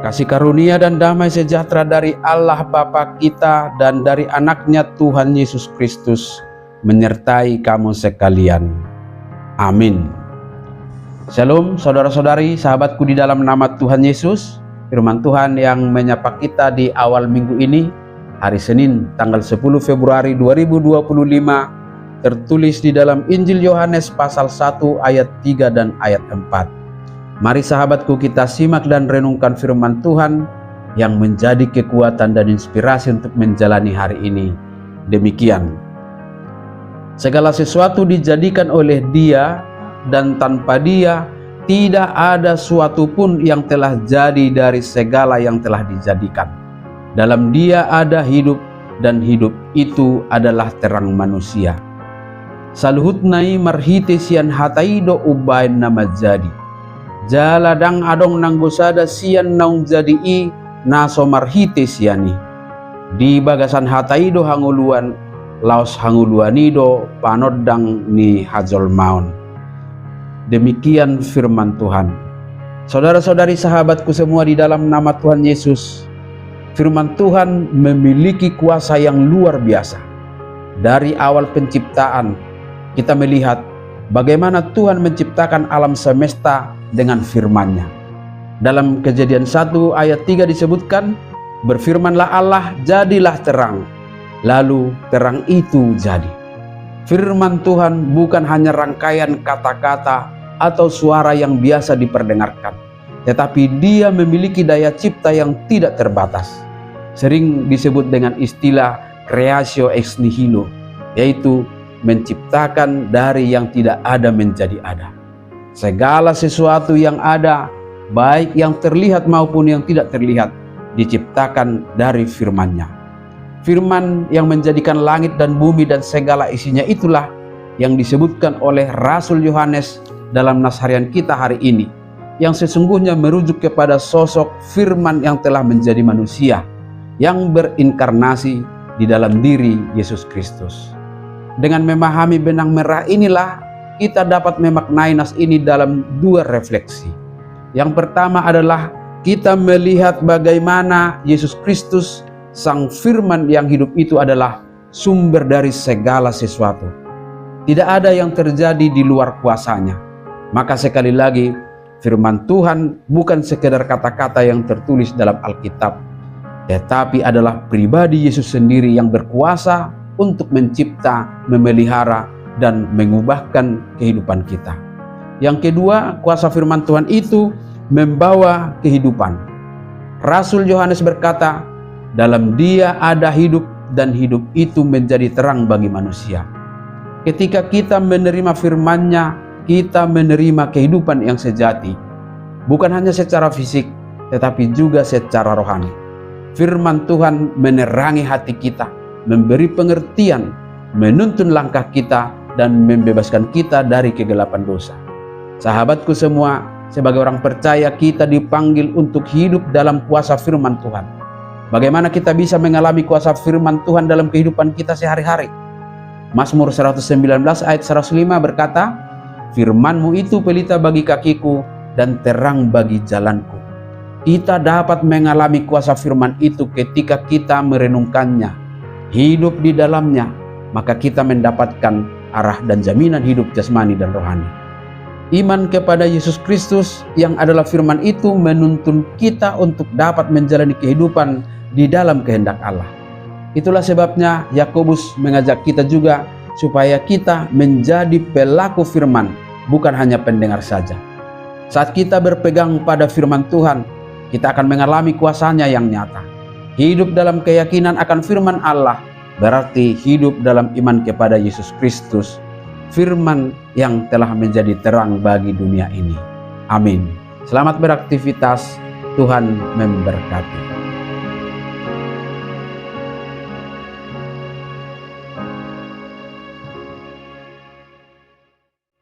Kasih karunia dan damai sejahtera dari Allah Bapa kita dan dari anaknya Tuhan Yesus Kristus menyertai kamu sekalian. Amin. Shalom saudara-saudari, sahabatku di dalam nama Tuhan Yesus. Firman Tuhan yang menyapa kita di awal minggu ini, hari Senin tanggal 10 Februari 2025, tertulis di dalam Injil Yohanes pasal 1 ayat 3 dan ayat 4. Mari sahabatku, kita simak dan renungkan firman Tuhan yang menjadi kekuatan dan inspirasi untuk menjalani hari ini. Demikian, segala sesuatu dijadikan oleh Dia, dan tanpa Dia tidak ada suatu pun yang telah jadi dari segala yang telah dijadikan. Dalam Dia ada hidup, dan hidup itu adalah terang manusia. Saluhutnai marhite sian hataido ubain nama jadi. Jaladang adong nanggosada sian naung jadi i naso marhite siani. Di bagasan hataido hanguluan, laos hanguluanido panodang ni hajol maun. Demikian firman Tuhan. Saudara-saudari, sahabatku semua di dalam nama Tuhan Yesus, firman Tuhan memiliki kuasa yang luar biasa. Dari awal penciptaan kita melihat bagaimana Tuhan menciptakan alam semesta dengan firman-Nya. Dalam Kejadian 1 ayat 3 disebutkan, berfirmanlah Allah, jadilah terang. Lalu terang itu jadi. Firman Tuhan bukan hanya rangkaian kata-kata atau suara yang biasa diperdengarkan, tetapi Dia memiliki daya cipta yang tidak terbatas. Sering disebut dengan istilah creatio ex nihilo, yaitu menciptakan dari yang tidak ada menjadi ada. Segala sesuatu yang ada, baik yang terlihat maupun yang tidak terlihat, diciptakan dari firman-Nya. Firman yang menjadikan langit dan bumi dan segala isinya itulah yang disebutkan oleh Rasul Yohanes dalam nas harian kita hari ini, yang sesungguhnya merujuk kepada sosok firman yang telah menjadi manusia, yang berinkarnasi di dalam diri Yesus Kristus. Dengan memahami benang merah inilah kita dapat memaknai nas ini dalam dua refleksi. Yang pertama adalah kita melihat bagaimana Yesus Kristus, Sang Firman yang hidup itu adalah sumber dari segala sesuatu. Tidak ada yang terjadi di luar kuasa-Nya. Maka sekali lagi, firman Tuhan bukan sekedar kata-kata yang tertulis dalam Alkitab, tetapi adalah pribadi Yesus sendiri yang berkuasa untuk mencipta, memelihara, dan mengubahkan kehidupan kita. Yang kedua, kuasa firman Tuhan itu membawa kehidupan. Rasul Yohanes berkata, dalam Dia ada hidup, dan hidup itu menjadi terang bagi manusia. Ketika kita menerima firman-Nya, kita menerima kehidupan yang sejati, bukan hanya secara fisik, tetapi juga secara rohani. Firman Tuhan menerangi hati kita, memberi pengertian, menuntun langkah kita, dan membebaskan kita dari kegelapan dosa. Sahabatku semua, sebagai orang percaya kita dipanggil untuk hidup dalam kuasa firman Tuhan. Bagaimana kita bisa mengalami kuasa firman Tuhan dalam kehidupan kita sehari-hari? Mazmur 119 ayat 105 berkata, firman-Mu itu pelita bagi kakiku dan terang bagi jalanku. Kita dapat mengalami kuasa firman itu ketika kita merenungkannya, hidup di dalamnya, maka kita mendapatkan arah dan jaminan hidup jasmani dan rohani. Iman kepada Yesus Kristus yang adalah firman itu menuntun kita untuk dapat menjalani kehidupan di dalam kehendak Allah. Itulah sebabnya Yakobus mengajak kita juga supaya kita menjadi pelaku firman, bukan hanya pendengar saja. Saat kita berpegang pada firman Tuhan, kita akan mengalami kuasanya yang nyata. Hidup dalam keyakinan akan firman Allah berarti hidup dalam iman kepada Yesus Kristus, firman yang telah menjadi terang bagi dunia ini. Amin. Selamat beraktivitas, Tuhan memberkati.